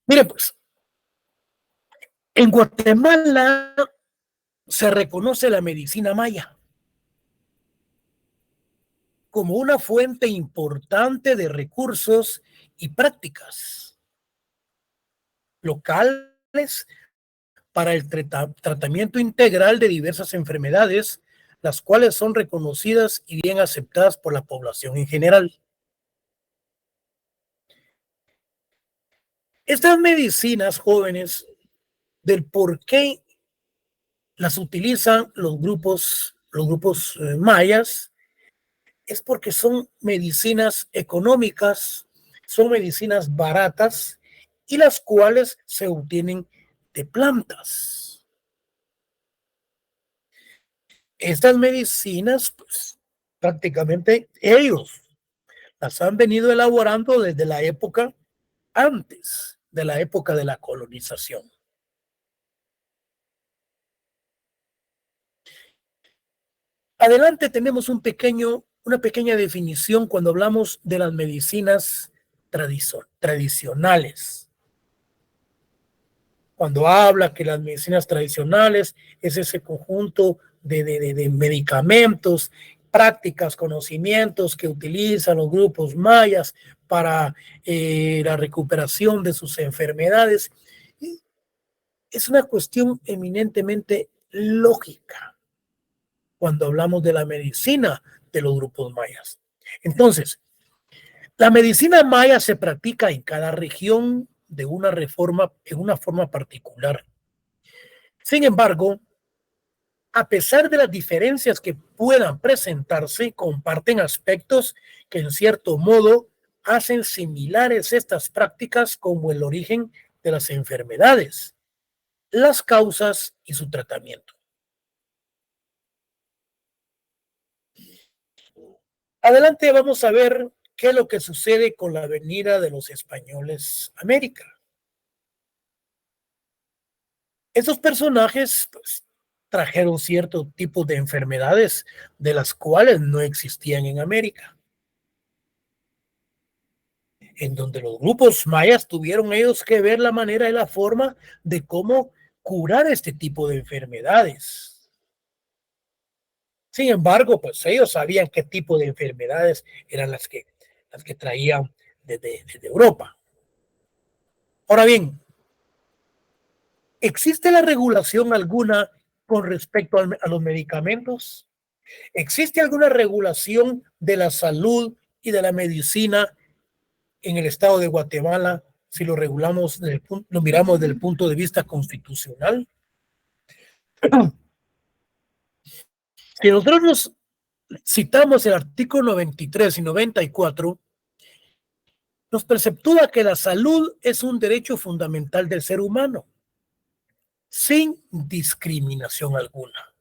Mire, pues, en Guatemala se reconoce la medicina maya como una fuente importante de recursos y prácticas locales para el tratamiento integral de diversas enfermedades, las cuales son reconocidas y bien aceptadas por la población en general. Estas medicinas jóvenes, del por qué las utilizan los grupos mayas, es porque son medicinas económicas, son medicinas baratas y las cuales se obtienen de plantas. Estas medicinas, pues, prácticamente ellos las han venido elaborando desde la época antes de la época de la colonización. Adelante tenemos una pequeña definición cuando hablamos de las medicinas tradicionales. Cuando habla que las medicinas tradicionales es ese conjunto de medicamentos, prácticas, conocimientos que utilizan los grupos mayas para la recuperación de sus enfermedades. Y es una cuestión eminentemente lógica cuando hablamos de la medicina de los grupos mayas. Entonces, la medicina maya se practica en cada región en una forma particular. Sin embargo, a pesar de las diferencias que puedan presentarse, comparten aspectos que en cierto modo hacen similares estas prácticas, como el origen de las enfermedades, las causas y su tratamiento. Adelante vamos a ver qué es lo que sucede con la venida de los españoles a América. Esos personajes, pues, trajeron cierto tipo de enfermedades de las cuales no existían en América, en donde los grupos mayas tuvieron ellos que ver la manera y la forma de cómo curar este tipo de enfermedades. Sin embargo, pues ellos sabían qué tipo de enfermedades eran las que traían desde Europa. Ahora bien, ¿existe la regulación alguna con respecto a los medicamentos? ¿Existe alguna regulación de la salud y de la medicina en el estado de Guatemala si lo regulamos, lo miramos desde el punto de vista constitucional? Si nosotros nos citamos el artículo 93 y 94, nos preceptúa que la salud es un derecho fundamental del ser humano, sin discriminación alguna.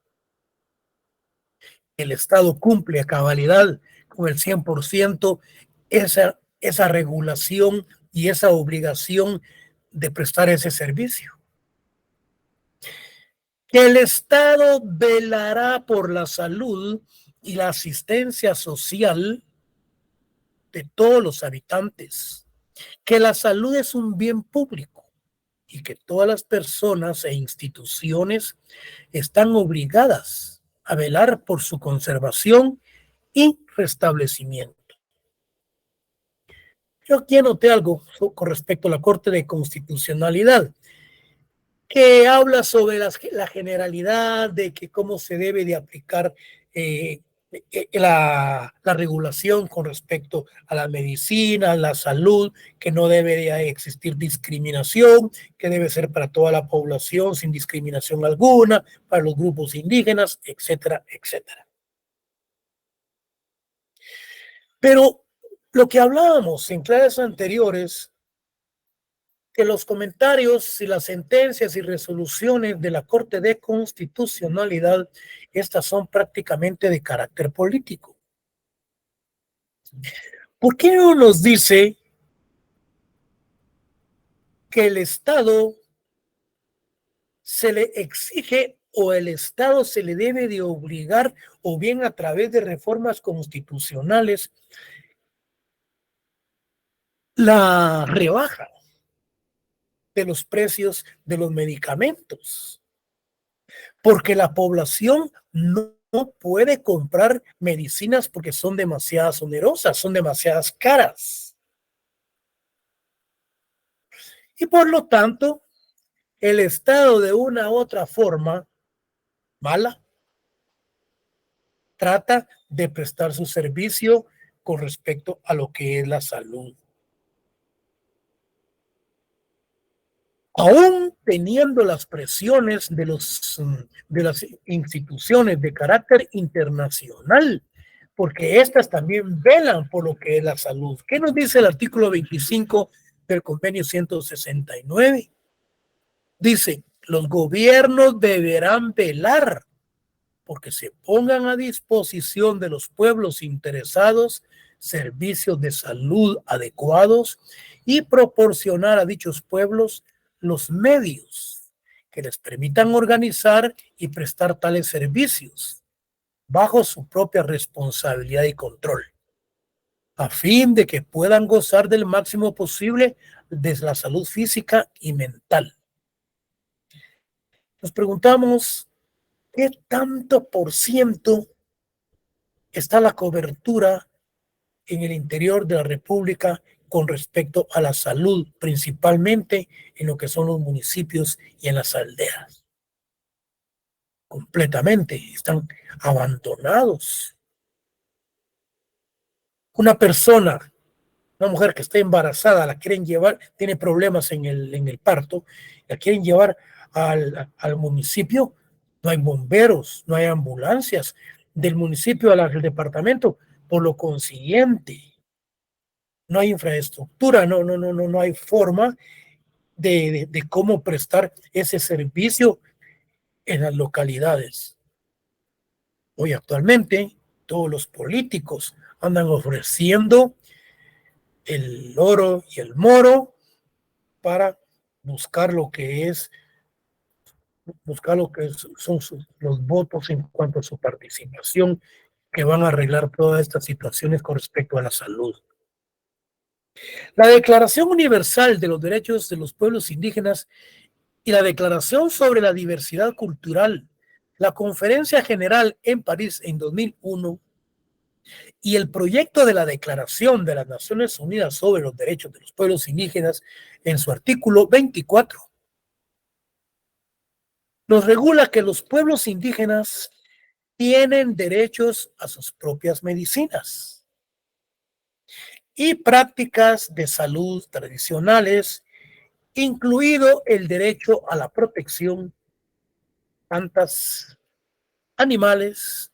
El Estado cumple a cabalidad con el 100% esa regulación y esa obligación de prestar ese servicio. Que el Estado velará por la salud y la asistencia social de todos los habitantes. Que la salud es un bien público y que todas las personas e instituciones están obligadas a velar por su conservación y restablecimiento. Yo aquí anoté algo con respecto a la Corte de Constitucionalidad, que habla sobre la generalidad de que cómo se debe de aplicar eh, la regulación con respecto a la medicina, a la salud, que no debe de existir discriminación, que debe ser para toda la población sin discriminación alguna, para los grupos indígenas, etcétera, etcétera. Pero lo que hablábamos en clases anteriores, que los comentarios y las sentencias y resoluciones de la Corte de Constitucionalidad, estas son prácticamente de carácter político. ¿Por qué no nos dice que el Estado se le exige o el Estado se le debe de obligar, o bien a través de reformas constitucionales, la rebaja de los precios de los medicamentos, porque la población no puede comprar medicinas porque son demasiadas onerosas, son demasiadas caras. Y por lo tanto, el Estado de una u otra forma mala trata de prestar su servicio con respecto a lo que es la salud. Aún teniendo las presiones de las instituciones de carácter internacional, porque estas también velan por lo que es la salud. ¿Qué nos dice el artículo 25 del convenio 169? Dice, los gobiernos deberán velar porque se pongan a disposición de los pueblos interesados servicios de salud adecuados y proporcionar a dichos pueblos los medios que les permitan organizar y prestar tales servicios bajo su propia responsabilidad y control, a fin de que puedan gozar del máximo posible de la salud física y mental. Nos preguntamos, ¿qué tanto por ciento está la cobertura en el interior de la República con respecto a la salud, principalmente en lo que son los municipios y en las aldeas? Completamente, están abandonados. Una persona, una mujer que está embarazada, la quieren llevar, tiene problemas en el parto, la quieren llevar al municipio, no hay bomberos, no hay ambulancias, del municipio al departamento, por lo consiguiente, no hay infraestructura, no hay forma de cómo prestar ese servicio en las localidades. Hoy actualmente todos los políticos andan ofreciendo el oro y el moro para buscar lo que son los votos en cuanto a su participación, que van a arreglar todas estas situaciones con respecto a la salud. La Declaración Universal de los Derechos de los Pueblos Indígenas y la Declaración sobre la Diversidad Cultural, la Conferencia General en París en 2001 y el proyecto de la Declaración de las Naciones Unidas sobre los Derechos de los Pueblos Indígenas en su artículo 24 nos regula que los pueblos indígenas tienen derechos a sus propias medicinas y prácticas de salud tradicionales, incluido el derecho a la protección, plantas, animales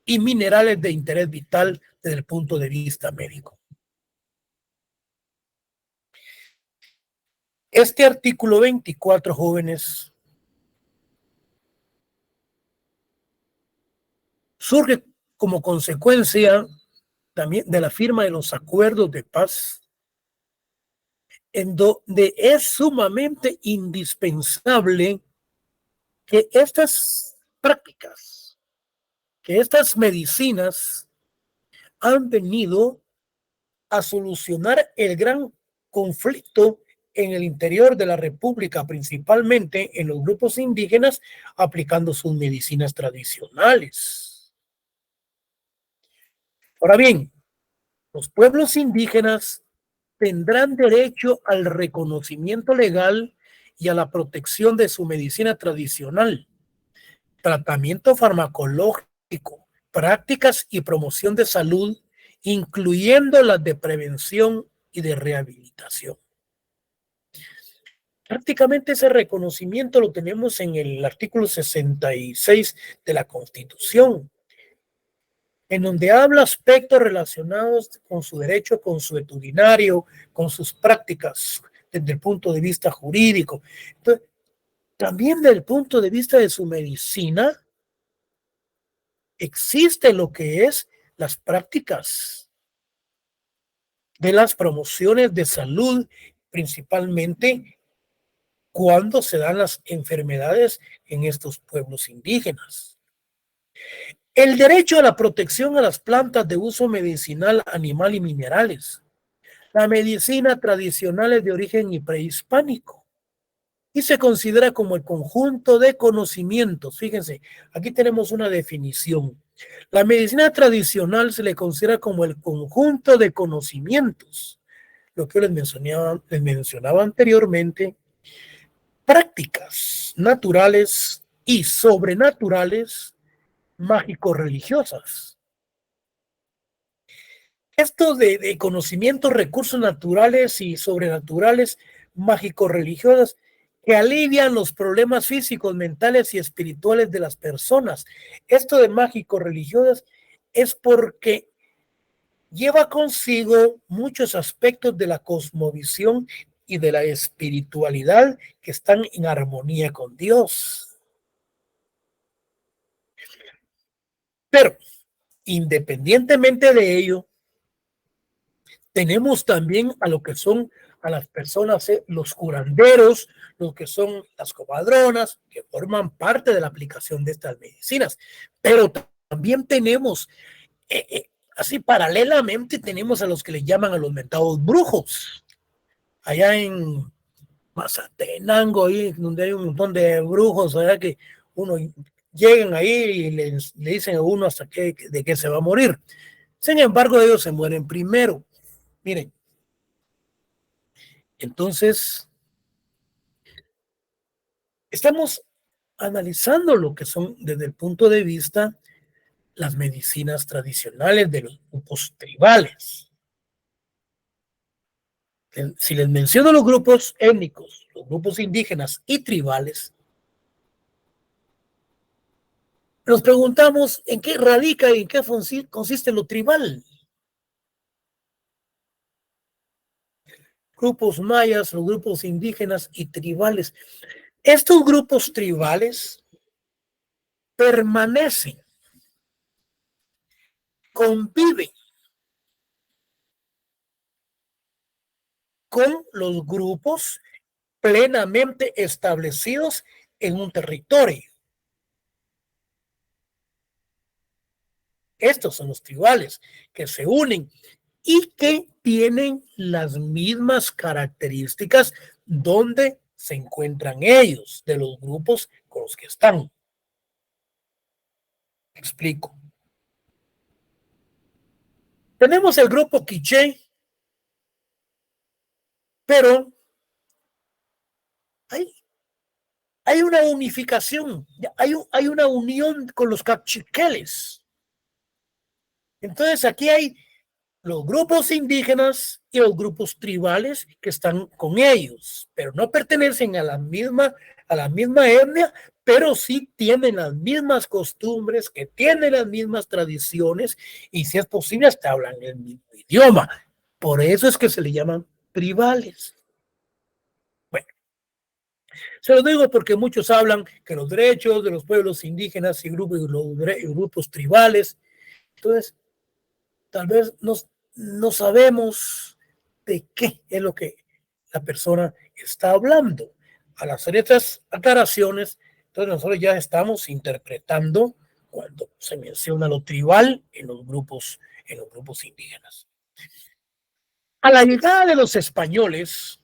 y minerales de interés vital desde el punto de vista médico. Este artículo 24, jóvenes, surge como consecuencia también de la firma de los acuerdos de paz, en donde es sumamente indispensable que estas prácticas, que estas medicinas han venido a solucionar el gran conflicto en el interior de la República, principalmente en los grupos indígenas, aplicando sus medicinas tradicionales. Ahora bien, los pueblos indígenas tendrán derecho al reconocimiento legal y a la protección de su medicina tradicional, tratamiento farmacológico, prácticas y promoción de salud, incluyendo las de prevención y de rehabilitación. Prácticamente ese reconocimiento lo tenemos en el artículo 66 de la Constitución, en donde habla aspectos relacionados con su derecho consuetudinario, con sus prácticas desde el punto de vista jurídico. Entonces, también desde el punto de vista de su medicina, existe lo que es las prácticas de las promociones de salud, principalmente cuando se dan las enfermedades en estos pueblos indígenas. El derecho a la protección a las plantas de uso medicinal, animal y minerales. La medicina tradicional es de origen prehispánico. y se considera como el conjunto de conocimientos. Fíjense, aquí tenemos una definición. La medicina tradicional se le considera como el conjunto de conocimientos, lo que yo les mencionaba anteriormente, prácticas naturales y sobrenaturales, mágico-religiosas. Esto de conocimientos, recursos naturales y sobrenaturales, mágico-religiosas, que alivian los problemas físicos, mentales y espirituales de las personas. Esto de mágico-religiosas es porque lleva consigo muchos aspectos de la cosmovisión y de la espiritualidad que están en armonía con Dios. Pero, independientemente de ello, tenemos también a lo que son a las personas, los curanderos, lo que son las comadronas, que forman parte de la aplicación de estas medicinas. Pero también tenemos, así paralelamente, tenemos a los que le llaman a los mentados brujos. Allá en Mazatenango, ahí donde hay un montón de brujos, allá que uno llegan ahí y le dicen a uno hasta de qué se va a morir. Sin embargo, ellos se mueren primero. Miren, entonces estamos analizando lo que son desde el punto de vista las medicinas tradicionales de los grupos tribales. Si les menciono los grupos étnicos, los grupos indígenas y tribales, nos preguntamos en qué radica y en qué consiste lo tribal. Grupos mayas, los grupos indígenas y tribales. Estos grupos tribales permanecen, conviven con los grupos plenamente establecidos en un territorio. Estos son los tribales que se unen y que tienen las mismas características donde se encuentran ellos, de los grupos con los que están. Explico. Tenemos el grupo quiché, pero hay una unificación, hay una unión con los cachiqueles. Entonces aquí hay los grupos indígenas y los grupos tribales que están con ellos, pero no pertenecen a la misma etnia, pero sí tienen las mismas costumbres, que tienen las mismas tradiciones y si es posible hasta hablan el mismo idioma. Por eso es que se le llaman tribales. Bueno, se lo digo porque muchos hablan que los derechos de los pueblos indígenas y grupos tribales, entonces tal vez no sabemos de qué es lo que la persona está hablando. Al hacer estas aclaraciones, entonces nosotros ya estamos interpretando cuando se menciona lo tribal en los grupos indígenas. A la llegada de los españoles,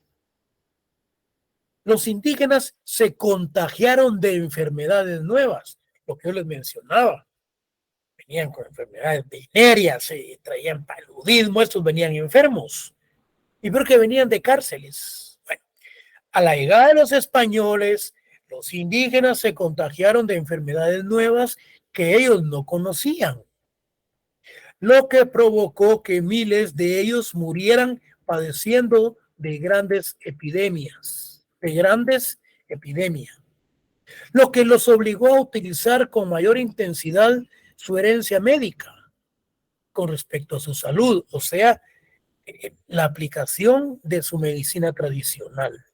los indígenas se contagiaron de enfermedades nuevas, lo que yo les mencionaba. Venían con enfermedades venéreas, traían paludismo, estos venían enfermos. Y porque venían de cárceles. Bueno, a la llegada de los españoles, los indígenas se contagiaron de enfermedades nuevas que ellos no conocían, lo que provocó que miles de ellos murieran padeciendo de grandes epidemias, lo que los obligó a utilizar con mayor intensidad su herencia médica con respecto a su salud, o sea, la aplicación de su medicina tradicional.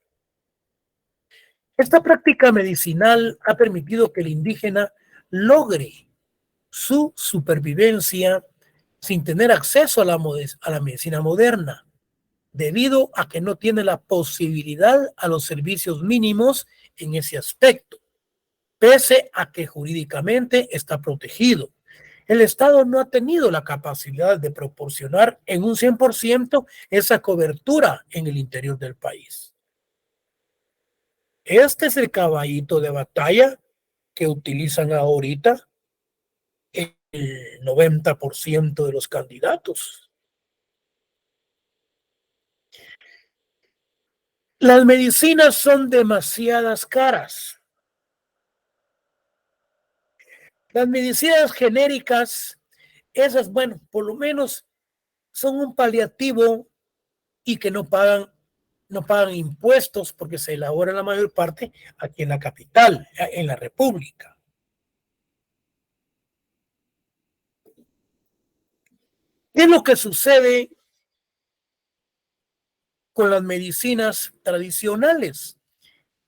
Esta práctica medicinal ha permitido que el indígena logre su supervivencia sin tener acceso a la medicina moderna, debido a que no tiene la posibilidad a los servicios mínimos en ese aspecto, pese a que jurídicamente está protegido. El Estado no ha tenido la capacidad de proporcionar en un 100% esa cobertura en el interior del país. Este es el caballito de batalla que utilizan ahorita el 90% de los candidatos. Las medicinas son demasiadas caras. Las medicinas genéricas, esas, bueno, por lo menos son un paliativo y que no pagan impuestos porque se elabora la mayor parte aquí en la capital, en la República. ¿Qué es lo que sucede con las medicinas tradicionales?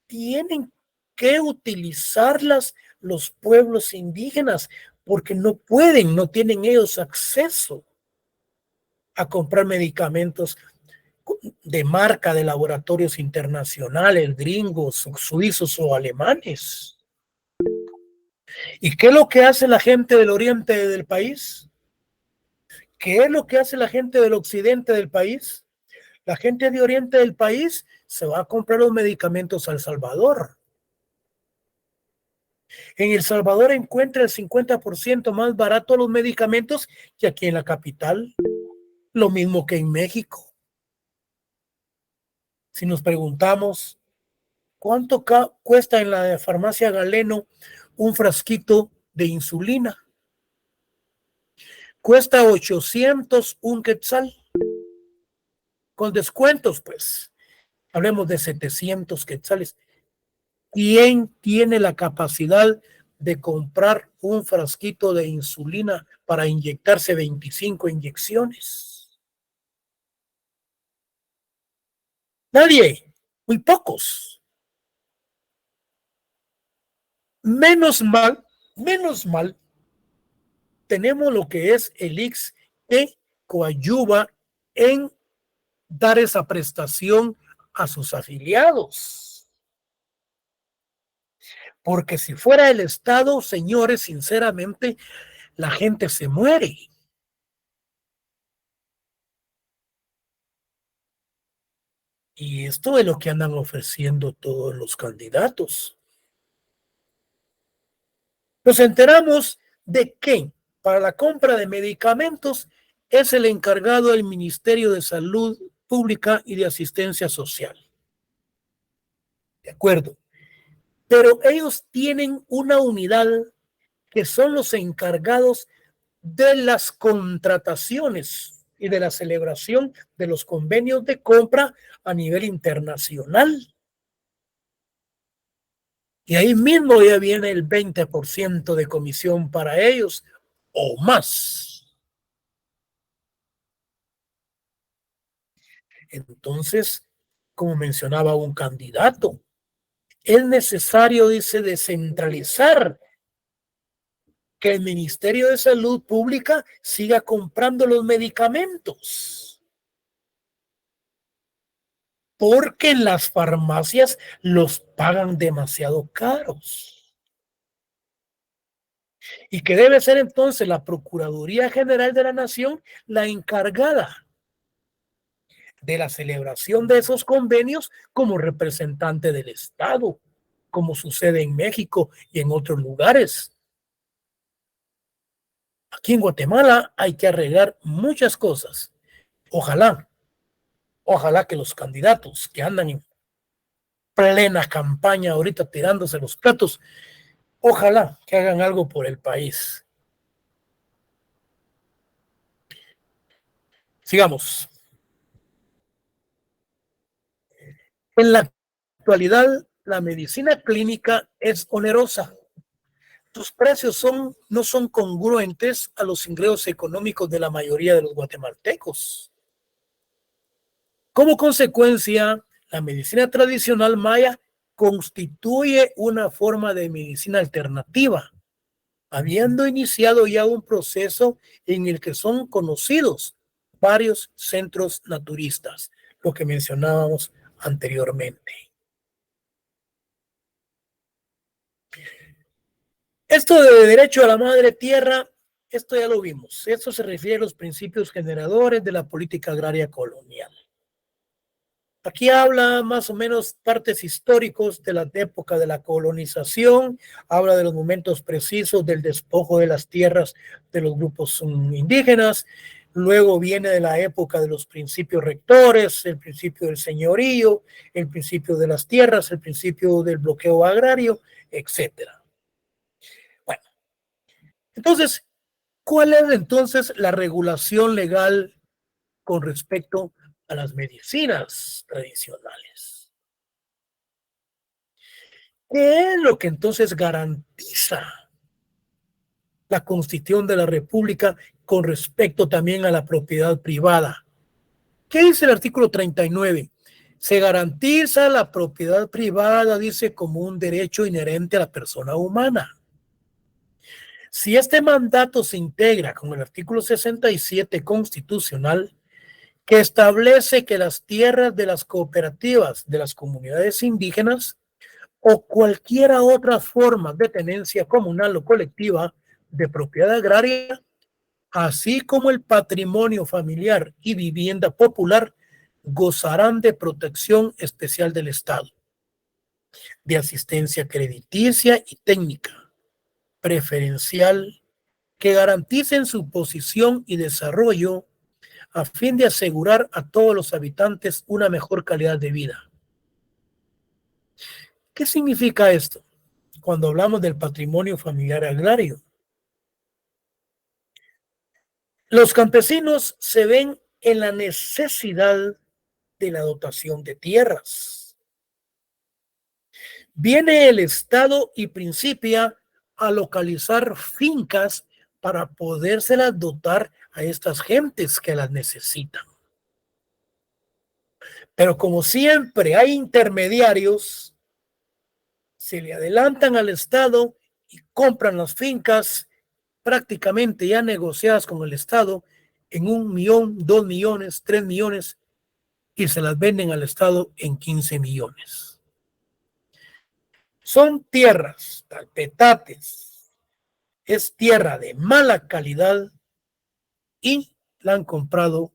Tienen que utilizarlas los pueblos indígenas porque no tienen ellos acceso a comprar medicamentos de marca de laboratorios internacionales, gringos, suizos o alemanes. ¿Y qué es lo que hace la gente del oriente del país? ¿Qué es lo que hace la gente del occidente del país? La gente de oriente del país se va a comprar los medicamentos a El Salvador. En El Salvador encuentra el 50% más barato los medicamentos que aquí en la capital. Lo mismo que en México. Si nos preguntamos cuánto cuesta en la farmacia Galeno un frasquito de insulina, cuesta 801 quetzal. Con descuentos, pues, hablemos de 700 quetzales. ¿Quién tiene la capacidad de comprar un frasquito de insulina para inyectarse 25 inyecciones? Nadie, muy pocos. Menos mal, tenemos lo que es el IX que coadyuva en dar esa prestación a sus afiliados. Porque si fuera el Estado, señores, sinceramente, la gente se muere. Y esto es lo que andan ofreciendo todos los candidatos. Nos enteramos de que para la compra de medicamentos es el encargado del Ministerio de Salud Pública y de Asistencia Social. De acuerdo. Pero ellos tienen una unidad que son los encargados de las contrataciones y de la celebración de los convenios de compra a nivel internacional. Y ahí mismo ya viene el 20% de comisión para ellos o más. Entonces, como mencionaba un candidato, es necesario, dice, descentralizar, que el Ministerio de Salud Pública siga comprando los medicamentos, porque en las farmacias los pagan demasiado caros. Y que debe ser entonces la Procuraduría General de la Nación la encargada de la celebración de esos convenios como representante del Estado, como sucede en México y en otros lugares. Aquí en Guatemala hay que arreglar muchas cosas. Ojalá, ojalá que los candidatos que andan en plena campaña ahorita tirándose los platos, ojalá que hagan algo por el país. Sigamos. En la actualidad, la medicina clínica es onerosa. Sus precios no son congruentes a los ingresos económicos de la mayoría de los guatemaltecos. Como consecuencia, la medicina tradicional maya constituye una forma de medicina alternativa, habiendo iniciado ya un proceso en el que son conocidos varios centros naturistas, lo que mencionábamos anteriormente. Esto de derecho a la madre tierra, esto ya lo vimos. Esto se refiere a los principios generadores de la política agraria colonial. Aquí habla más o menos partes históricos de la época de la colonización, habla de los momentos precisos del despojo de las tierras de los grupos indígenas, luego viene de la época de los principios rectores, el principio del señorío, el principio de las tierras, el principio del bloqueo agrario, etcétera. Bueno, entonces, ¿cuál es entonces la regulación legal con respecto a las medicinas tradicionales? ¿Qué es lo que entonces garantiza la Constitución de la República con respecto también a la propiedad privada? ¿Qué dice el artículo 39? Se garantiza la propiedad privada, dice, como un derecho inherente a la persona humana. Si este mandato se integra con el artículo 67 constitucional, que establece que las tierras de las cooperativas de las comunidades indígenas o cualquier otra forma de tenencia comunal o colectiva de propiedad agraria, así como el patrimonio familiar y vivienda popular, gozarán de protección especial del Estado, de asistencia crediticia y técnica preferencial que garanticen su posición y desarrollo a fin de asegurar a todos los habitantes una mejor calidad de vida. ¿Qué significa esto cuando hablamos del patrimonio familiar agrario? Los campesinos se ven en la necesidad de la dotación de tierras. Viene el Estado y principia a localizar fincas para podérselas dotar a estas gentes que las necesitan. Pero como siempre hay intermediarios, se le adelantan al Estado y compran las fincas prácticamente ya negociadas con el Estado en 1.000.000, 2.000.000, 3.000.000 y se las venden al Estado en 15 millones. Son tierras, petates, es tierra de mala calidad y la han comprado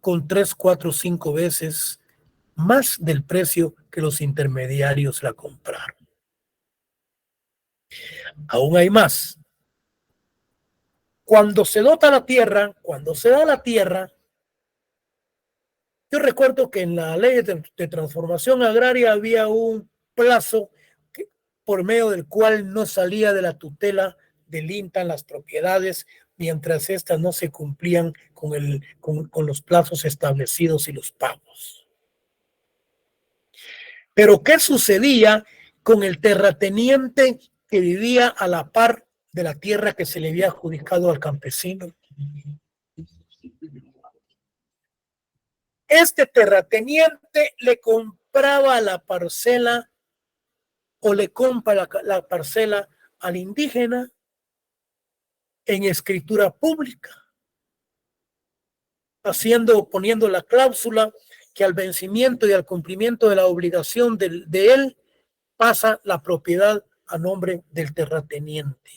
con 3, 4, 5 veces más del precio que los intermediarios la compraron. Aún hay más. Cuando se dota la tierra, cuando se da la tierra, yo recuerdo que en la ley de transformación agraria había un plazo por medio del cual no salía de la tutela del INTA las propiedades mientras estas no se cumplían con los plazos establecidos y los pagos. Pero ¿qué sucedía con el terrateniente que vivía a la par de la tierra que se le había adjudicado al campesino? Este terrateniente le compraba la parcela o le compra la parcela al indígena en escritura pública, poniendo la cláusula que al vencimiento y al cumplimiento de la obligación de él pasa la propiedad a nombre del terrateniente.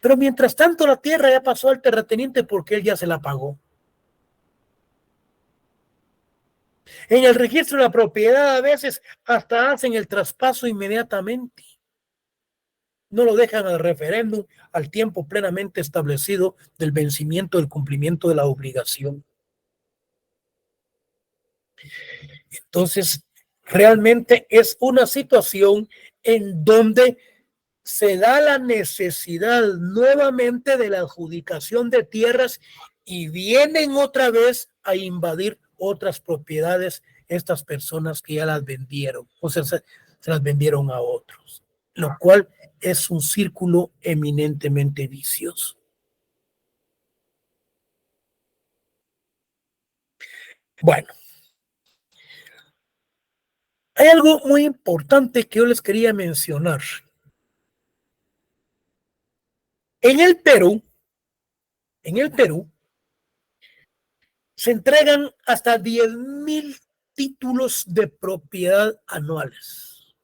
Pero mientras tanto la tierra ya pasó al terrateniente porque él ya se la pagó. En el registro de la propiedad a veces hasta hacen el traspaso inmediatamente. No lo dejan al referéndum al tiempo plenamente establecido del vencimiento del cumplimiento de la obligación. Entonces, realmente es una situación en donde se da la necesidad nuevamente de la adjudicación de tierras y vienen otra vez a invadir otras propiedades estas personas que ya las vendieron, o sea, se las vendieron a otros, lo cual es un círculo eminentemente vicioso. Bueno, hay algo muy importante que yo les quería mencionar. En el Perú, se entregan hasta 10,000 títulos de propiedad anuales.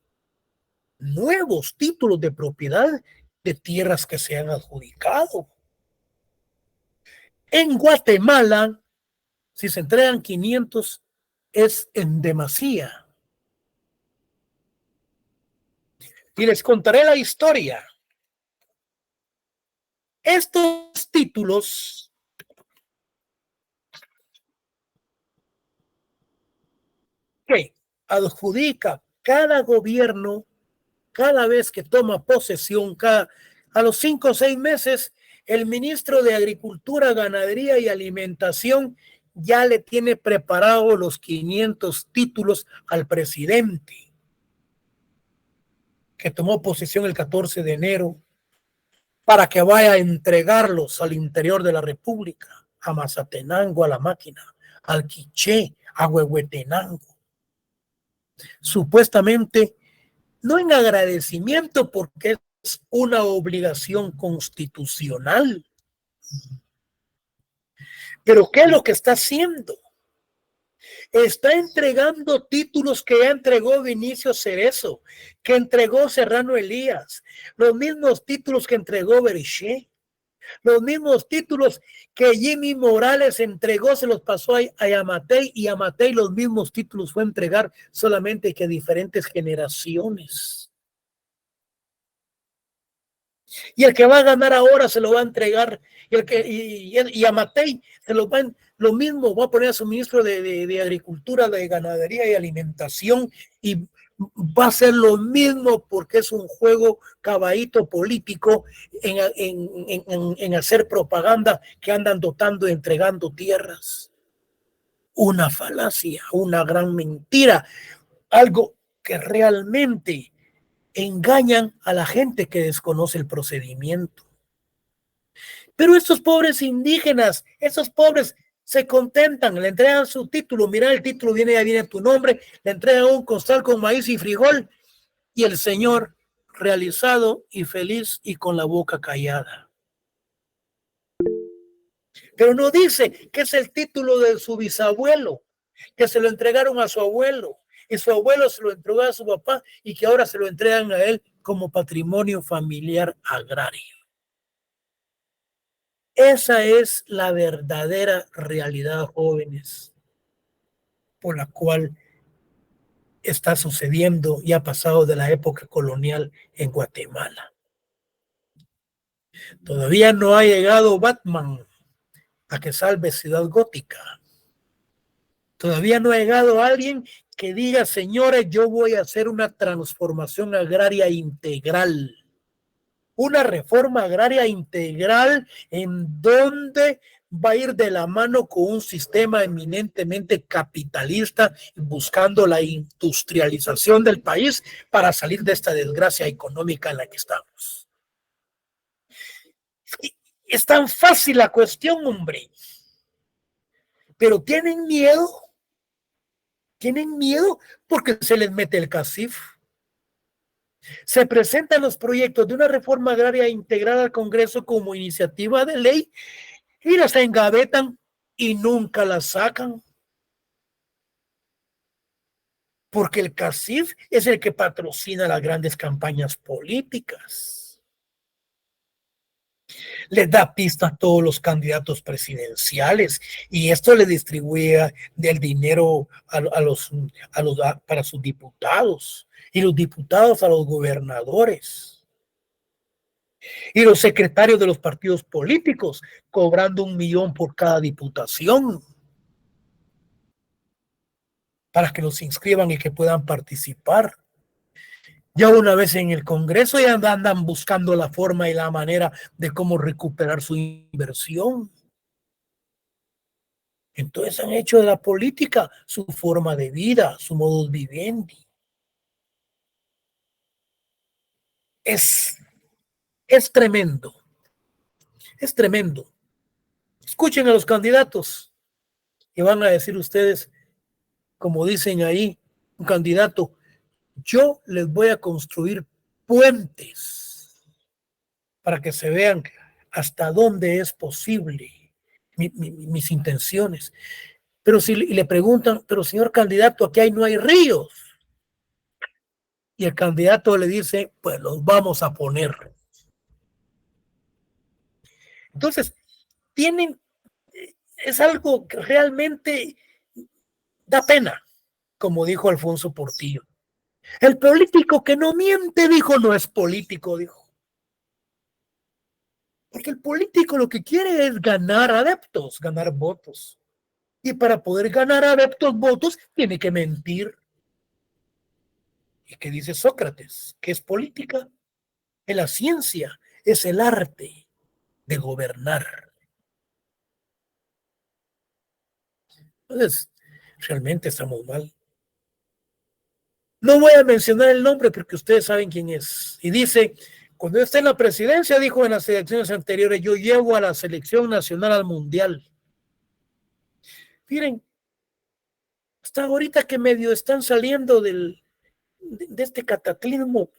Nuevos títulos de propiedad de tierras que se han adjudicado. En Guatemala, si se entregan 500, es en demasía. Y les contaré la historia. Estos títulos que adjudica cada gobierno cada vez que toma posesión, a los 5 o 6 meses, el ministro de Agricultura, Ganadería y Alimentación ya le tiene preparado los 500 títulos al presidente, que tomó posesión el 14 de enero, para que vaya a entregarlos al interior de la República, a Mazatenango, a La Máquina, al Quiché, a Huehuetenango. Supuestamente, no en agradecimiento, porque es una obligación constitucional. Pero ¿qué es lo que está haciendo? Está entregando títulos que ya entregó Vinicio Cerezo, que entregó Serrano Elías, los mismos títulos que entregó Berché, los mismos títulos que Jimmy Morales entregó, se los pasó a Yamatei, y Yamatei los mismos títulos fue a entregar, solamente que a diferentes generaciones. Y el que va a ganar ahora se lo va a entregar, y a Matei se lo van, lo mismo va a poner a su ministro de Agricultura, de Ganadería y Alimentación, y va a ser lo mismo, porque es un juego caballito político en hacer propaganda, que andan dotando y entregando tierras. Una falacia, una gran mentira, algo que realmente engañan a la gente que desconoce el procedimiento. Pero estos pobres indígenas, esos pobres se contentan, le entregan su título, mira el título, ya viene tu nombre, le entregan un costal con maíz y frijol, y el señor realizado y feliz y con la boca callada. Pero no dice que es el título de su bisabuelo, que se lo entregaron a su abuelo, y su abuelo se lo entregó a su papá, y que ahora se lo entregan a él como patrimonio familiar agrario. Esa es la verdadera realidad, jóvenes, por la cual está sucediendo y ha pasado de la época colonial en Guatemala. Todavía no ha llegado Batman a que salve Ciudad Gótica. Todavía no ha llegado alguien que diga, señores, yo voy a hacer una transformación agraria integral. Una reforma agraria integral en donde va a ir de la mano con un sistema eminentemente capitalista, buscando la industrialización del país para salir de esta desgracia económica en la que estamos. Es tan fácil la cuestión, hombre. Pero tienen miedo porque se les mete el CACIF. Se presentan los proyectos de una reforma agraria integral al Congreso como iniciativa de ley y las engavetan y nunca las sacan. Porque el CACIF es el que patrocina las grandes campañas políticas. Les da pista a todos los candidatos presidenciales, y esto le distribuye del dinero para sus diputados, y los diputados a los gobernadores, y los secretarios de los partidos políticos cobrando $1 millón por cada diputación para que los inscriban y que puedan participar. Ya una vez en el Congreso ya andan buscando la forma y la manera de cómo recuperar su inversión. Entonces han hecho de la política su forma de vida, su modus vivendi. Es tremendo. Es tremendo. Escuchen a los candidatos y van a decir ustedes, como dicen ahí, un candidato, yo les voy a construir puentes para que se vean hasta dónde es posible mis intenciones. Pero si le preguntan, pero señor candidato, aquí no hay ríos. Y el candidato le dice, pues los vamos a poner. Entonces, es algo que realmente da pena. como dijo Alfonso Portillo. El político que no miente, dijo, no es político, dijo. Porque el político lo que quiere es ganar adeptos, ganar votos. Y para poder ganar adeptos, votos, tiene que mentir. ¿Y qué dice Sócrates? ¿Qué es política? Es la ciencia, es el arte de gobernar. Entonces, realmente estamos mal. No voy a mencionar el nombre porque ustedes saben quién es. Y dice, cuando esté en la presidencia, dijo en las elecciones anteriores, yo llevo a la selección nacional al mundial. Miren, hasta ahorita que medio están saliendo de este cataclismo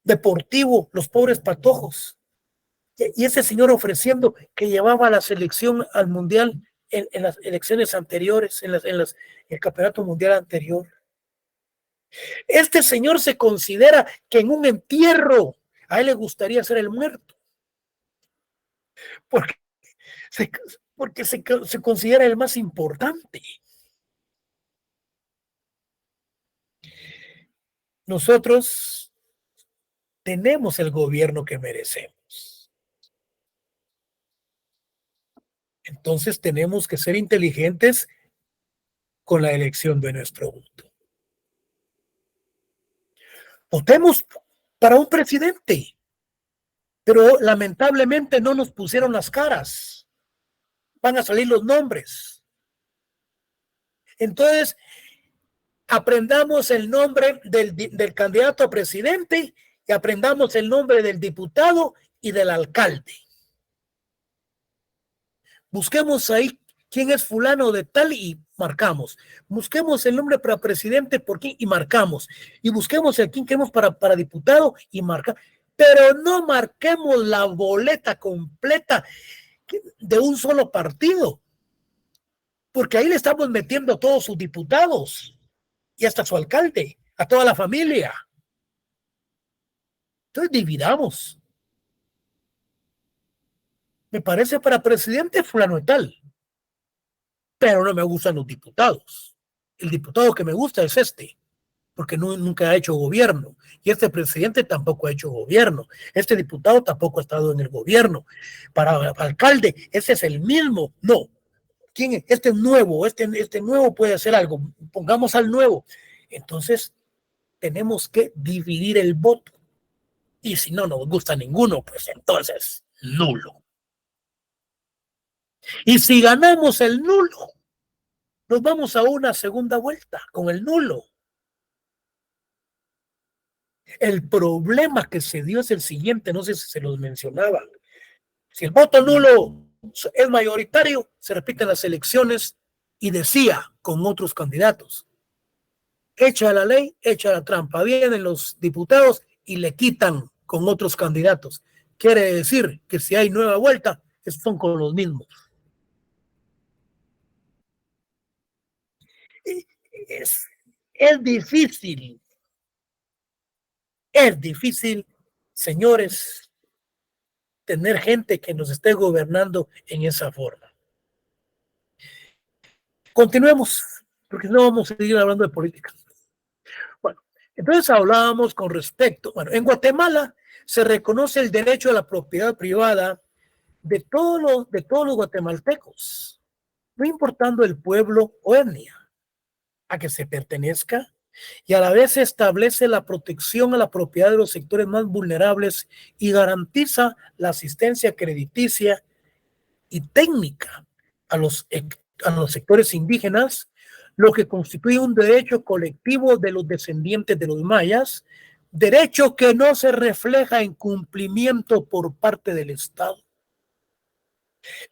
deportivo, los pobres patojos. Y ese señor ofreciendo que llevaba a la selección al mundial en las elecciones anteriores, en el campeonato mundial anterior. Este señor se considera que en un entierro a él le gustaría ser el muerto, porque se, se considera el más importante. Nosotros tenemos el gobierno que merecemos. Entonces tenemos que ser inteligentes con la elección de nuestro voto. Votemos para un presidente, pero lamentablemente no nos pusieron las caras. Van a salir los nombres. Entonces, aprendamos el nombre del candidato a presidente y aprendamos el nombre del diputado y del alcalde. Busquemos ahí quién es fulano de tal y marcamos. Busquemos el nombre para presidente por quién y marcamos. Y busquemos el quién queremos para diputado y marcamos. Pero no marquemos la boleta completa de un solo partido, porque ahí le estamos metiendo a todos sus diputados y hasta su alcalde, a toda la familia. Entonces dividamos. Me parece para presidente fulano y tal, pero no me gustan los diputados. El diputado que me gusta es este, porque nunca ha hecho gobierno. Y este presidente tampoco ha hecho gobierno. Este diputado tampoco ha estado en el gobierno. Para alcalde, ese es el mismo. No. ¿Quién es? Este es nuevo. Este nuevo puede hacer algo. Pongamos al nuevo. Entonces, tenemos que dividir el voto. Y si no nos gusta ninguno, pues entonces, nulo. Y si ganamos el nulo, nos vamos a una segunda vuelta con el nulo. El problema que se dio es el siguiente, no sé si se los mencionaba. Si el voto nulo es mayoritario, se repiten las elecciones y decía con otros candidatos. Echa la ley, echa la trampa. Vienen los diputados y le quitan con otros candidatos. Quiere decir que si hay nueva vuelta, son con los mismos. Es, es difícil. Es difícil, señores, tener gente que nos esté gobernando en esa forma. Continuemos, porque no vamos a seguir hablando de política. Bueno, entonces hablábamos con respecto, bueno, en Guatemala se reconoce el derecho a la propiedad privada de todos los guatemaltecos, no importando el pueblo o etnia a que se pertenezca, y a la vez se establece la protección a la propiedad de los sectores más vulnerables y garantiza la asistencia crediticia y técnica a los sectores indígenas, lo que constituye un derecho colectivo de los descendientes de los mayas, derecho que no se refleja en cumplimiento por parte del Estado.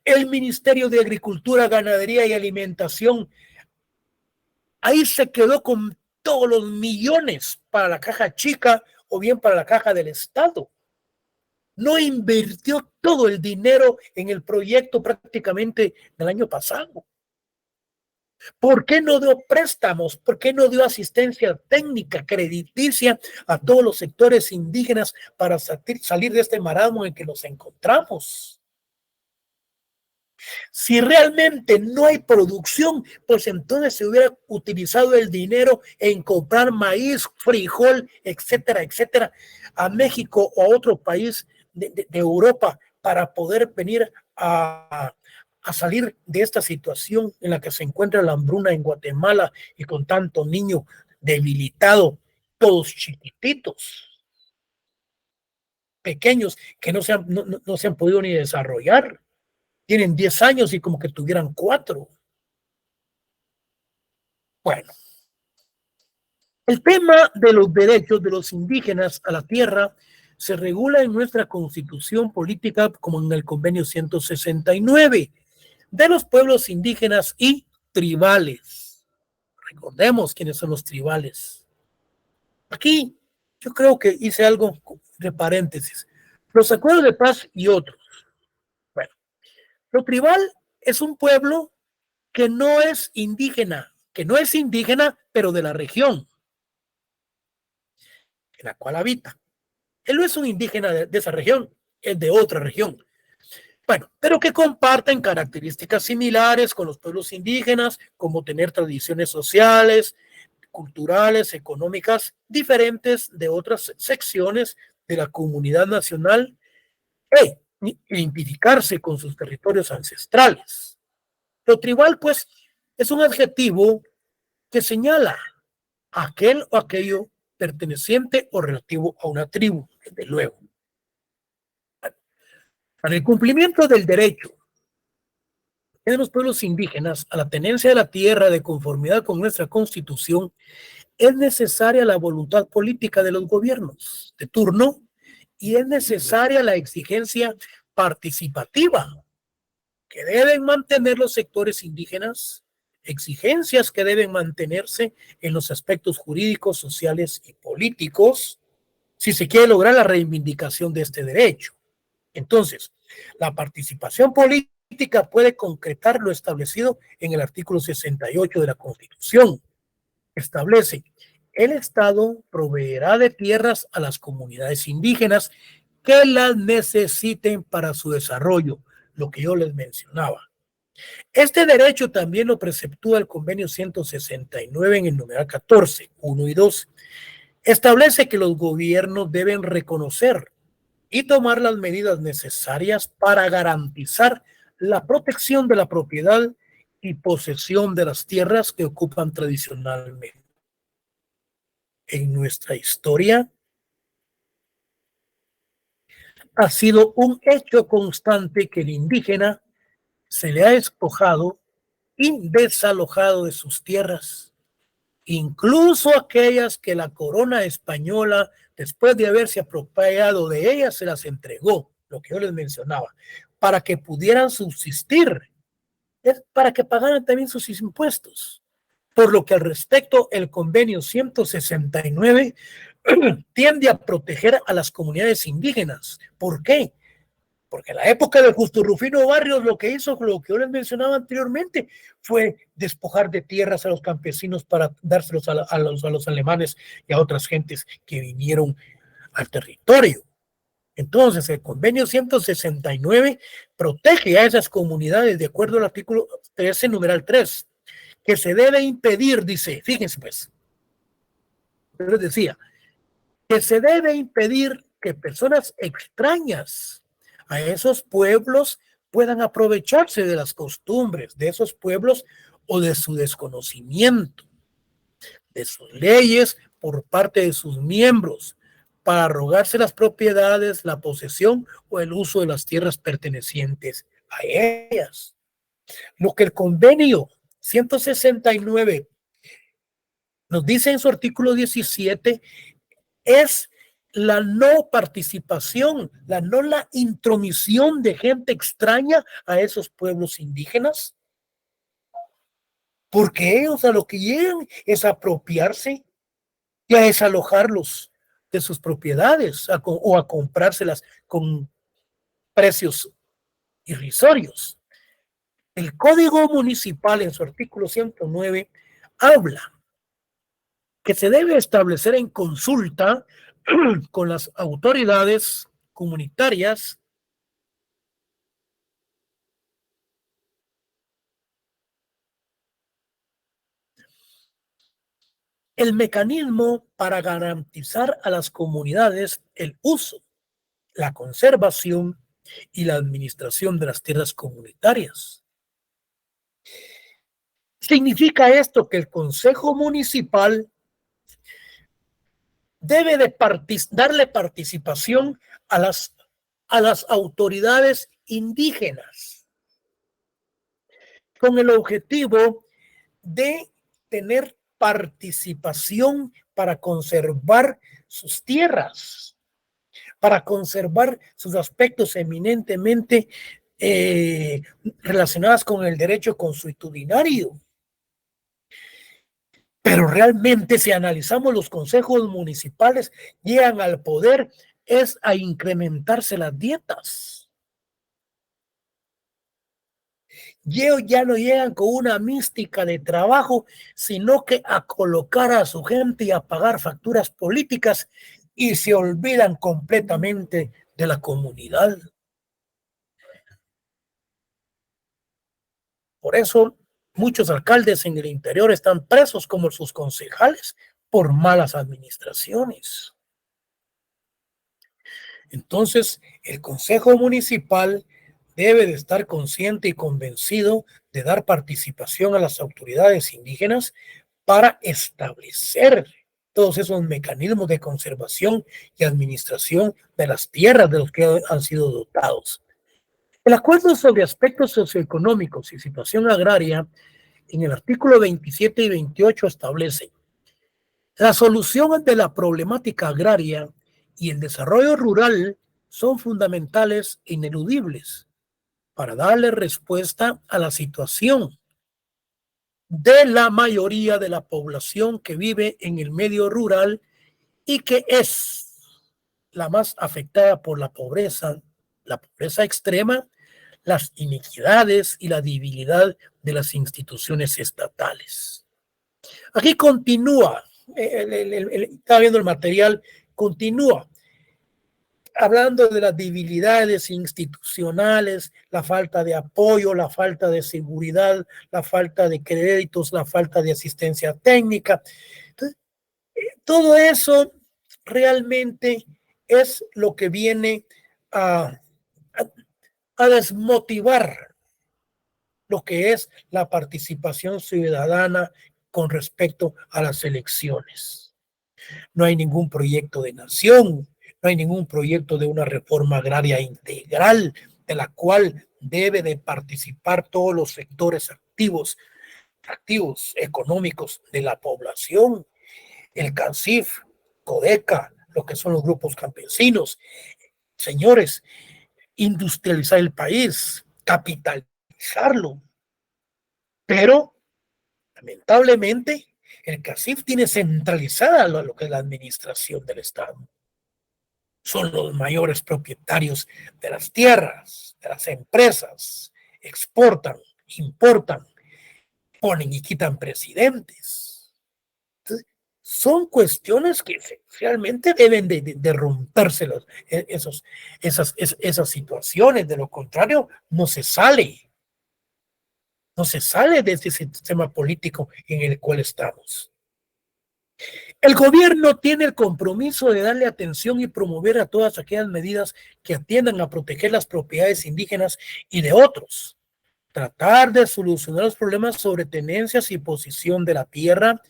El Ministerio de Agricultura, Ganadería y Alimentación ahí se quedó con todos los millones para la caja chica o bien para la caja del Estado. No invirtió todo el dinero en el proyecto prácticamente del año pasado. ¿Por qué no dio préstamos? ¿Por qué no dio asistencia técnica, crediticia a todos los sectores indígenas para salir de este marasmo en que nos encontramos? Si realmente no hay producción, pues entonces se hubiera utilizado el dinero en comprar maíz, frijol, etcétera, etcétera, a México o a otro país de Europa para poder venir a salir de esta situación en la que se encuentra la hambruna en Guatemala y con tanto niño debilitado, todos chiquititos, pequeños, que no se han podido ni desarrollar. Tienen 10 años y como que tuvieran 4. Bueno, el tema de los derechos de los indígenas a la tierra se regula en nuestra constitución política como en el convenio 169 de los pueblos indígenas y tribales. Recordemos quiénes son los tribales. Aquí yo creo que hice algo de paréntesis. Los acuerdos de paz y otros. Bueno, lo tribal es un pueblo que no es indígena, pero de la región en la cual habita. Él no es un indígena de esa región, es de otra región. Bueno, pero que comparten características similares con los pueblos indígenas, como tener tradiciones sociales, culturales, económicas, diferentes de otras secciones de la comunidad nacional e identificarse con sus territorios ancestrales. Lo tribal, pues, es un adjetivo que señala a aquel o aquello perteneciente o relativo a una tribu, desde luego. Para el cumplimiento del derecho de los pueblos indígenas a la tenencia de la tierra de conformidad con nuestra constitución, es necesaria la voluntad política de los gobiernos de turno y es necesaria la exigencia participativa que deben mantener los sectores indígenas, exigencias que deben mantenerse en los aspectos jurídicos, sociales y políticos, si se quiere lograr la reivindicación de este derecho. Entonces, la participación política puede concretar lo establecido en el artículo 68 de la Constitución. Establece: el Estado proveerá de tierras a las comunidades indígenas que las necesiten para su desarrollo, lo que yo les mencionaba. Este derecho también lo preceptúa el convenio 169 en el numeral 14, 1 y 2. Establece que los gobiernos deben reconocer y tomar las medidas necesarias para garantizar la protección de la propiedad y posesión de las tierras que ocupan tradicionalmente. En nuestra historia ha sido un hecho constante que el indígena se le ha despojado y desalojado de sus tierras, incluso aquellas que la corona española, después de haberse apropiado de ellas, se las entregó, lo que yo les mencionaba, para que pudieran subsistir, es para que pagaran también sus impuestos. Por lo que al respecto, el convenio 169 tiende a proteger a las comunidades indígenas. ¿Por qué? Porque en la época de Justo Rufino Barrios lo que hizo, lo que yo les mencionaba anteriormente, fue despojar de tierras a los campesinos para dárselos a los alemanes y a otras gentes que vinieron al territorio. Entonces, el convenio 169 protege a esas comunidades de acuerdo al artículo 13, numeral 3, que se debe impedir, dice, fíjense pues, yo les decía, que se debe impedir que personas extrañas a esos pueblos puedan aprovecharse de las costumbres de esos pueblos o de su desconocimiento, de sus leyes por parte de sus miembros, para arrogarse las propiedades, la posesión o el uso de las tierras pertenecientes a ellas. Lo que el convenio 169 nos dice en su artículo 17 es la no participación, la intromisión de gente extraña a esos pueblos indígenas, porque ellos a lo que llegan es a apropiarse y a desalojarlos de sus propiedades o a comprárselas con precios irrisorios. El Código Municipal en su artículo 109 habla que se debe establecer en consulta con las autoridades comunitarias el mecanismo para garantizar a las comunidades el uso, la conservación y la administración de las tierras comunitarias. Significa esto que el Consejo Municipal debe de darle participación a las autoridades indígenas con el objetivo de tener participación para conservar sus tierras, para conservar sus aspectos eminentemente relacionados con el derecho consuetudinario. Pero realmente, si analizamos los consejos municipales, llegan al poder es a incrementarse las dietas. Ya no llegan con una mística de trabajo, sino que a colocar a su gente y a pagar facturas políticas y se olvidan completamente de la comunidad. Por eso, muchos alcaldes en el interior están presos como sus concejales por malas administraciones. Entonces, el Consejo Municipal debe de estar consciente y convencido de dar participación a las autoridades indígenas para establecer todos esos mecanismos de conservación y administración de las tierras de los que han sido dotados. El acuerdo sobre aspectos socioeconómicos y situación agraria en el artículo 27 y 28 establece la solución de la problemática agraria y el desarrollo rural son fundamentales e ineludibles para darle respuesta a la situación de la mayoría de la población que vive en el medio rural y que es la más afectada por la pobreza extrema, las iniquidades y la debilidad de las instituciones estatales. Aquí continúa, estaba viendo el material, continúa hablando de las debilidades institucionales, la falta de apoyo, la falta de seguridad, la falta de créditos, la falta de asistencia técnica. Entonces, todo eso realmente es lo que viene a desmotivar lo que es la participación ciudadana con respecto a las elecciones. No hay ningún proyecto de nación, no hay ningún proyecto de una reforma agraria integral de la cual debe de participar todos los sectores activos económicos de la población, el CANCIF, CODECA, lo que son los grupos campesinos. Señores, industrializar el país, capitalizarlo, pero lamentablemente el CACIF tiene centralizada lo que es la administración del Estado. Son los mayores propietarios de las tierras, de las empresas, exportan, importan, ponen y quitan presidentes. Entonces, son cuestiones que realmente deben de romperse esas situaciones. De lo contrario, no se sale de ese sistema político en el cual estamos. El gobierno tiene el compromiso de darle atención y promover a todas aquellas medidas que atiendan a proteger las propiedades indígenas y de otros. Tratar de solucionar los problemas sobre tenencias y posición de la tierra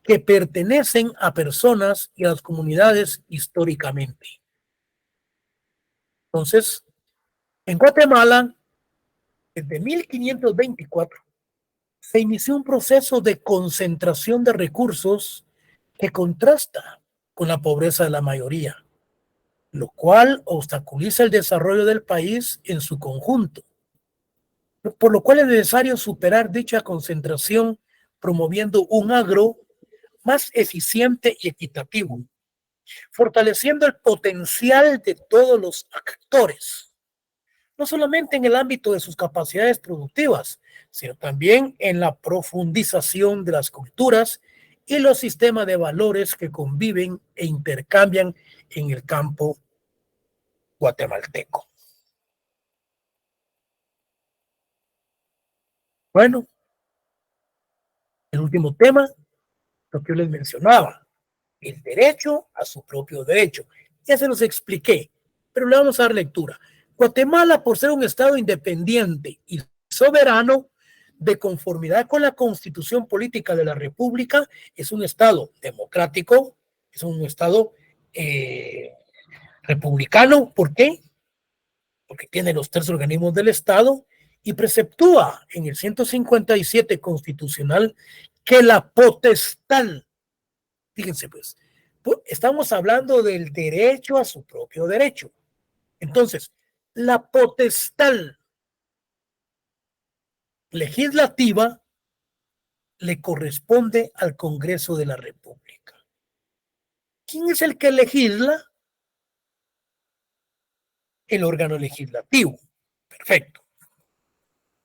que pertenecen a personas y a las comunidades históricamente. Entonces, en Guatemala, desde 1524, se inició un proceso de concentración de recursos que contrasta con la pobreza de la mayoría, lo cual obstaculiza el desarrollo del país en su conjunto, por lo cual es necesario superar dicha concentración promoviendo un agro más eficiente y equitativo, fortaleciendo el potencial de todos los actores, no solamente en el ámbito de sus capacidades productivas, sino también en la profundización de las culturas y los sistemas de valores que conviven e intercambian en el campo guatemalteco. Bueno, el último tema, lo que yo les mencionaba, el derecho a su propio derecho. Ya se los expliqué, pero le vamos a dar lectura. Guatemala, por ser un estado independiente y soberano, de conformidad con la Constitución Política de la República, es un estado democrático, es un estado republicano. ¿Por qué? Porque tiene los tres organismos del Estado y preceptúa en el 157 constitucional que la potestad, fíjense pues, estamos hablando del derecho a su propio derecho. Entonces, la potestad legislativa le corresponde al Congreso de la República. ¿Quién es el que legisla? El órgano legislativo. Perfecto.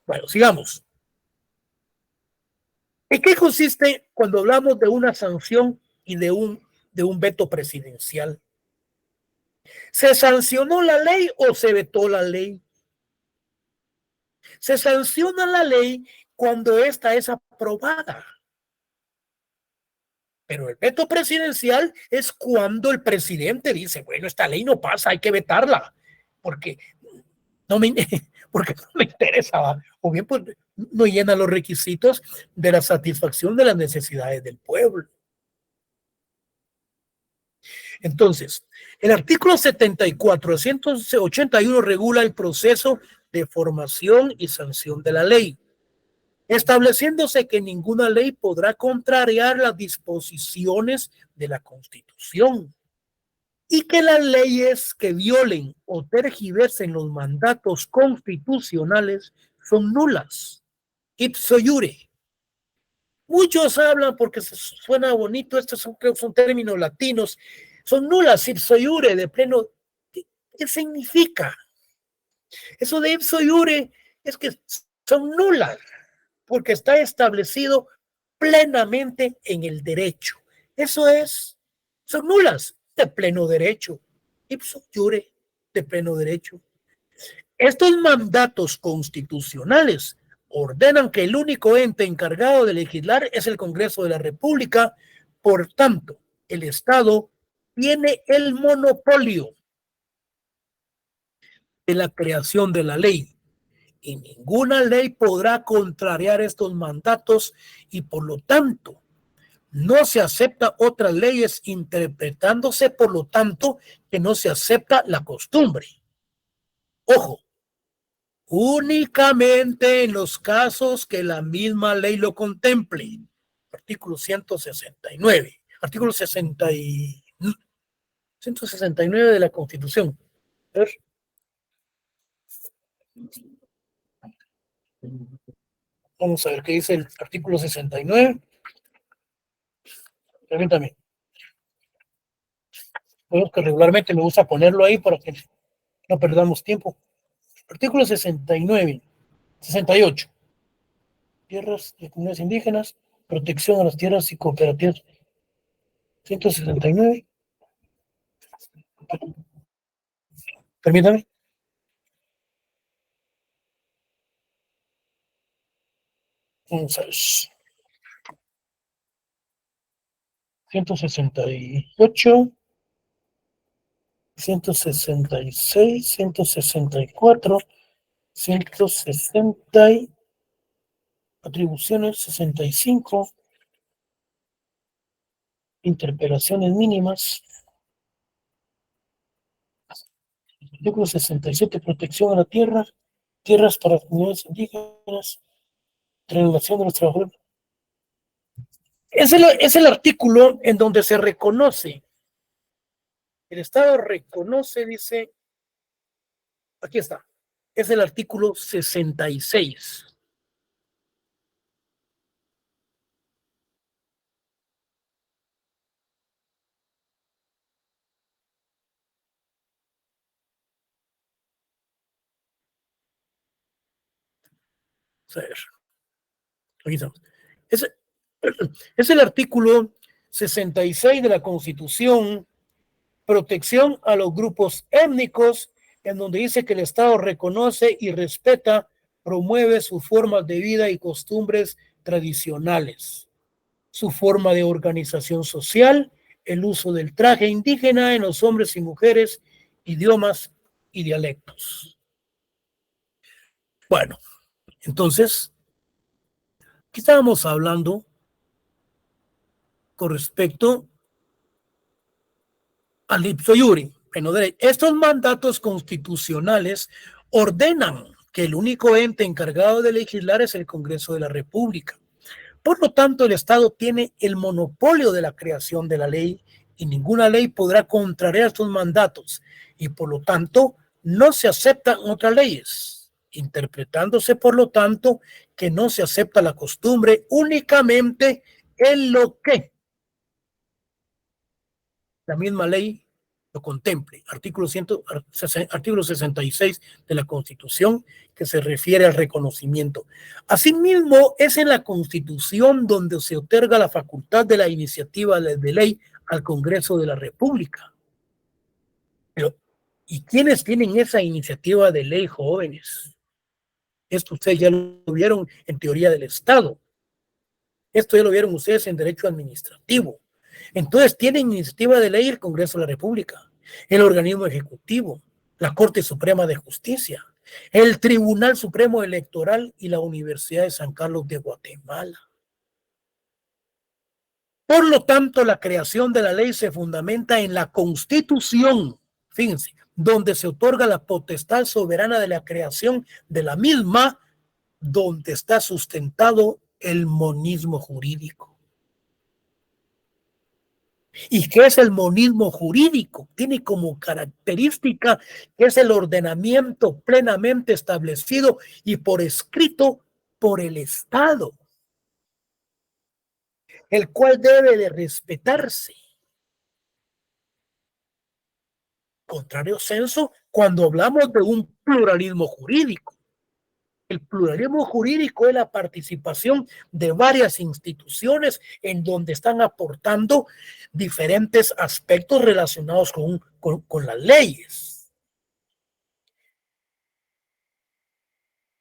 Bueno, sigamos. ¿En qué consiste cuando hablamos de una sanción y de un veto presidencial? ¿Se sancionó la ley o se vetó la ley? Se sanciona la ley cuando ésta es aprobada. Pero el veto presidencial es cuando el presidente dice, bueno, esta ley no pasa, hay que vetarla, porque no me, porque no me interesa, o bien pues, no llena los requisitos de la satisfacción de las necesidades del pueblo. Entonces, el artículo 74 de 181 regula el proceso de formación y sanción de la ley, estableciéndose que ninguna ley podrá contrariar las disposiciones de la Constitución y que las leyes que violen o tergiversen los mandatos constitucionales son nulas, ipso iure. Muchos hablan porque suena bonito, estos son, creo que son términos latinos, son nulas ipso iure, de pleno. ¿Qué significa? Eso de ipso iure es que son nulas, porque está establecido plenamente en el derecho. Eso es, son nulas de pleno derecho, ipso iure, de pleno derecho. Estos mandatos constitucionales ordenan que el único ente encargado de legislar es el Congreso de la República. Por tanto, el Estado tiene el monopolio de la creación de la ley y ninguna ley podrá contrariar estos mandatos y por lo tanto no se acepta otras leyes, interpretándose por lo tanto que no se acepta la costumbre. Ojo, únicamente en los casos que la misma ley lo contemple. Artículo 169, artículo 169 de la Constitución. A ver. Vamos a ver qué dice el artículo 69. Permítame. Bueno, que regularmente me gusta ponerlo ahí para que no perdamos tiempo. Artículo 69, 68. Tierras de comunidades indígenas, protección a las tierras y cooperativas. 169. Permítame. Vamos a ver. 168, 166, 164, 160, atribuciones 65, interpelaciones mínimas, artículo 67, protección a la tierra, tierras para comunidades indígenas, triangulación de los trabajadores. Es el artículo en donde se reconoce, el Estado reconoce, dice, aquí está, es el artículo 66. A ver, aquí estamos. Es el artículo 66 de la Constitución, protección a los grupos étnicos, en donde dice que el Estado reconoce y respeta, promueve sus formas de vida y costumbres tradicionales. su forma de organización social, el uso del traje indígena en los hombres y mujeres, idiomas y dialectos. Bueno, entonces, ¿qué estábamos hablando con respecto al ipso iure? Bueno, estos mandatos constitucionales ordenan que el único ente encargado de legislar es el Congreso de la República. Por lo tanto, el Estado tiene el monopolio de la creación de la ley y ninguna ley podrá contrariar estos mandatos y por lo tanto no se aceptan otras leyes, interpretándose por lo tanto que no se acepta la costumbre únicamente en lo que la misma ley lo contemple. Artículo 66 de la Constitución, que se refiere al reconocimiento. Asimismo, es en la Constitución donde se otorga la facultad de la iniciativa de ley al Congreso de la República. Pero, ¿y quiénes tienen esa iniciativa de ley, jóvenes? Esto ustedes ya lo vieron en teoría del Estado. Esto ya lo vieron ustedes en derecho administrativo. Entonces tienen iniciativa de ley el Congreso de la República, el organismo ejecutivo, la Corte Suprema de Justicia, el Tribunal Supremo Electoral y la Universidad de San Carlos de Guatemala. Por lo tanto, la creación de la ley se fundamenta en la Constitución, fíjense, donde se otorga la potestad soberana de la creación de la misma, donde está sustentado el monismo jurídico. ¿Y qué es el monismo jurídico? Tiene como característica que es el ordenamiento plenamente establecido y por escrito por el Estado, el cual debe de respetarse. Contrario censo, cuando hablamos de un pluralismo jurídico. El pluralismo jurídico es la participación de varias instituciones en donde están aportando diferentes aspectos relacionados con las leyes.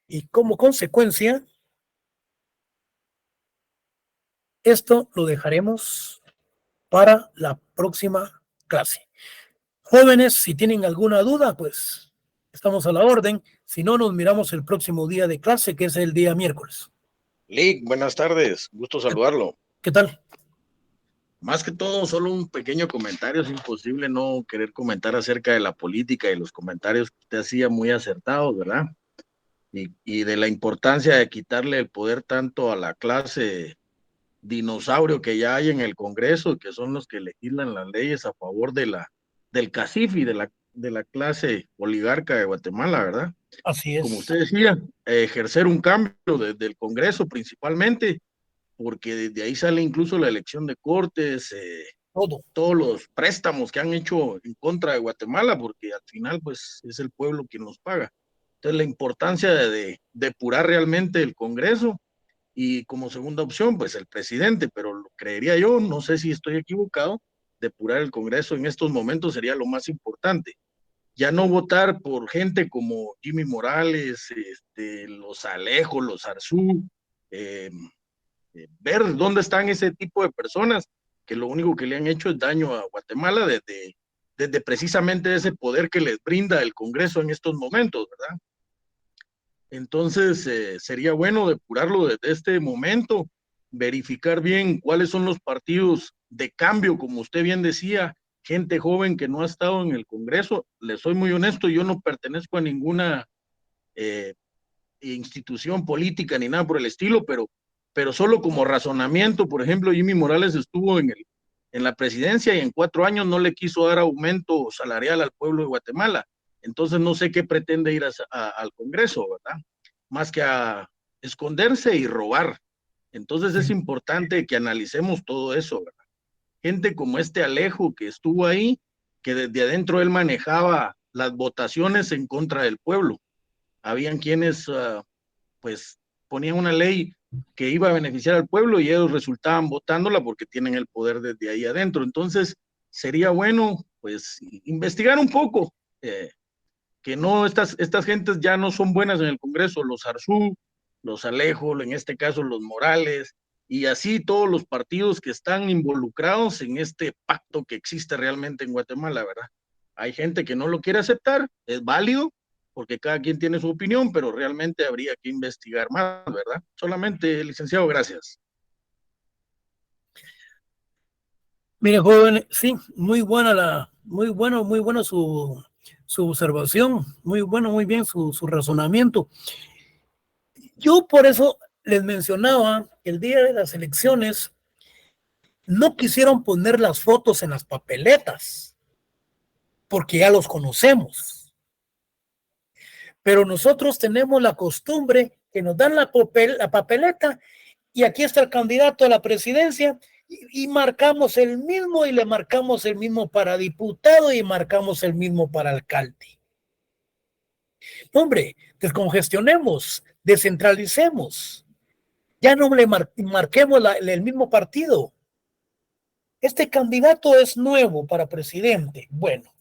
Y como consecuencia, esto lo dejaremos para la próxima clase. Jóvenes, si tienen alguna duda, pues estamos a la orden. Si no, nos miramos el próximo día de clase, que es el día miércoles. Lick, buenas tardes, gusto saludarlo. ¿Qué tal? Más que todo, solo un pequeño comentario. Es imposible no querer comentar acerca de la política y los comentarios que usted hacía muy acertados, ¿verdad? Y de la importancia de quitarle el poder tanto a la clase dinosaurio que ya hay en el Congreso, que son los que legislan las leyes a favor del cacife y de la clase oligarca de Guatemala, ¿verdad? Así Como es. usted decía, ejercer un cambio desde el Congreso principalmente, porque desde ahí sale incluso la elección de cortes, todos los préstamos que han hecho en contra de Guatemala, porque al final pues es el pueblo quien los paga. Entonces la importancia de depurar realmente el Congreso y como segunda opción pues el presidente, pero lo creería yo, no sé si estoy equivocado, depurar el Congreso en estos momentos sería lo más importante. Ya no votar por gente como Jimmy Morales, los Alejo, los Arzú, eh, ver dónde están ese tipo de personas que lo único que le han hecho es daño a Guatemala desde precisamente ese poder que les brinda el Congreso en estos momentos, ¿verdad? Entonces, sería bueno depurarlo desde este momento, verificar bien cuáles son los partidos de cambio, como usted bien decía, gente joven que no ha estado en el Congreso. Le soy muy honesto, yo no pertenezco a ninguna eh, institución política ni nada por el estilo, pero solo como razonamiento, por ejemplo, Jimmy Morales estuvo en la presidencia y en 4 años no le quiso dar aumento salarial al pueblo de Guatemala. Entonces no sé qué pretende ir al Congreso, ¿verdad? Más que a esconderse y robar. Entonces es importante que analicemos todo eso, ¿verdad? Gente como este Alejo que estuvo ahí, que desde adentro él manejaba las votaciones en contra del pueblo. Habían quienes pues ponían una ley que iba a beneficiar al pueblo y ellos resultaban votándola porque tienen el poder desde ahí adentro. Entonces, sería bueno, pues, investigar un poco, que no, estas gentes ya no son buenas en el Congreso, los Arzú, los Alejo, en este caso los Morales, y así todos los partidos que están involucrados en este pacto que existe realmente en Guatemala, ¿verdad? Hay gente que no lo quiere aceptar, es válido, porque cada quien tiene su opinión, pero realmente habría que investigar más, ¿verdad? Solamente, licenciado, gracias. Mire, joven, sí, muy buena muy bueno su observación, muy bueno, muy bien su razonamiento. Yo por eso les mencionaba que el día de las elecciones no quisieron poner las fotos en las papeletas, porque ya los conocemos. Pero nosotros tenemos la costumbre que nos dan la papeleta y aquí está el candidato a la presidencia y marcamos el mismo y le marcamos el mismo para diputado y marcamos el mismo para alcalde. Hombre, descongestionemos, descentralicemos. Ya no le marquemos el mismo partido. Este candidato es nuevo para presidente. Bueno,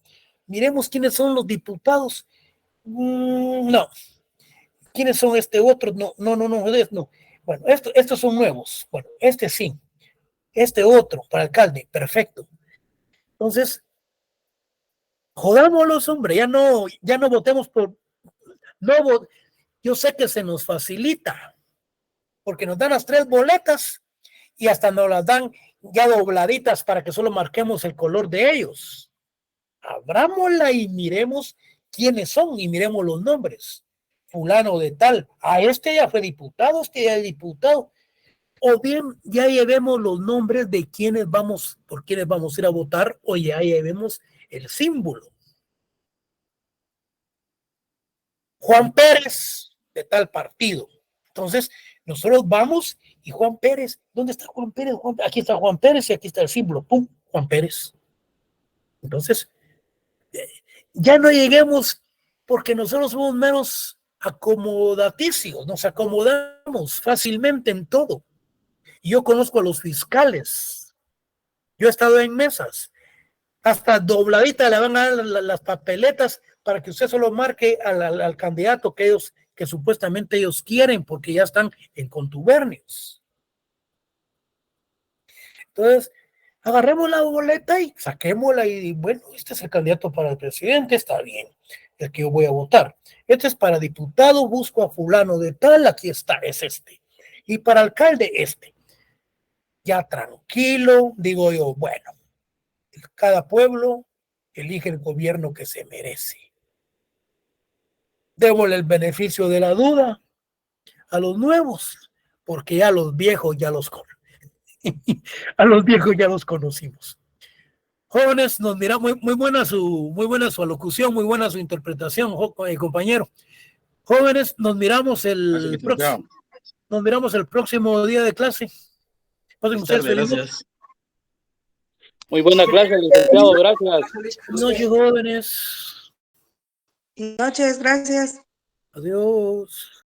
miremos quiénes son los diputados. No. ¿Quiénes son este otro? No. Bueno, estos son nuevos. Bueno, este sí. Este otro para alcalde. Perfecto. Entonces, jodámoslos, hombre. Ya no votemos por... Yo sé que se nos facilita porque nos dan las 3 boletas y hasta nos las dan ya dobladitas para que solo marquemos el color de ellos. Abrámosla y miremos quiénes son y miremos los nombres. Fulano de tal, este ya fue diputado, este ya es diputado. O bien ya llevemos los nombres de por quienes vamos a ir a votar, o ya llevemos el símbolo. Juan Pérez, de tal partido. Entonces, nosotros vamos y Juan Pérez, ¿dónde está Juan Pérez? Aquí está Juan Pérez y aquí está el símbolo. ¡Pum! Juan Pérez. Entonces, ya no lleguemos porque nosotros somos menos acomodaticios, nos acomodamos fácilmente en todo. Yo conozco a los fiscales, yo he estado en mesas, hasta dobladita le van a dar las papeletas para que usted solo marque al candidato que supuestamente ellos quieren porque ya están en contubernios. Entonces, agarremos la boleta y saquémosla y bueno, este es el candidato para el presidente, está bien, el que yo voy a votar. Este es para diputado, busco a fulano de tal, aquí está, es este. Y para alcalde, este. Ya tranquilo, digo yo, bueno, cada pueblo elige el gobierno que se merece. Démosle el beneficio de la duda a los nuevos, porque ya los viejos ya los conocimos. Jóvenes, nos mira muy buena su alocución, muy buena su interpretación, compañero. Jóvenes, nos miramos el próximo día de clase. Gracias. Muy buena clase, licenciado, gracias. Buenas noches, jóvenes. Buenas noches, gracias. Adiós.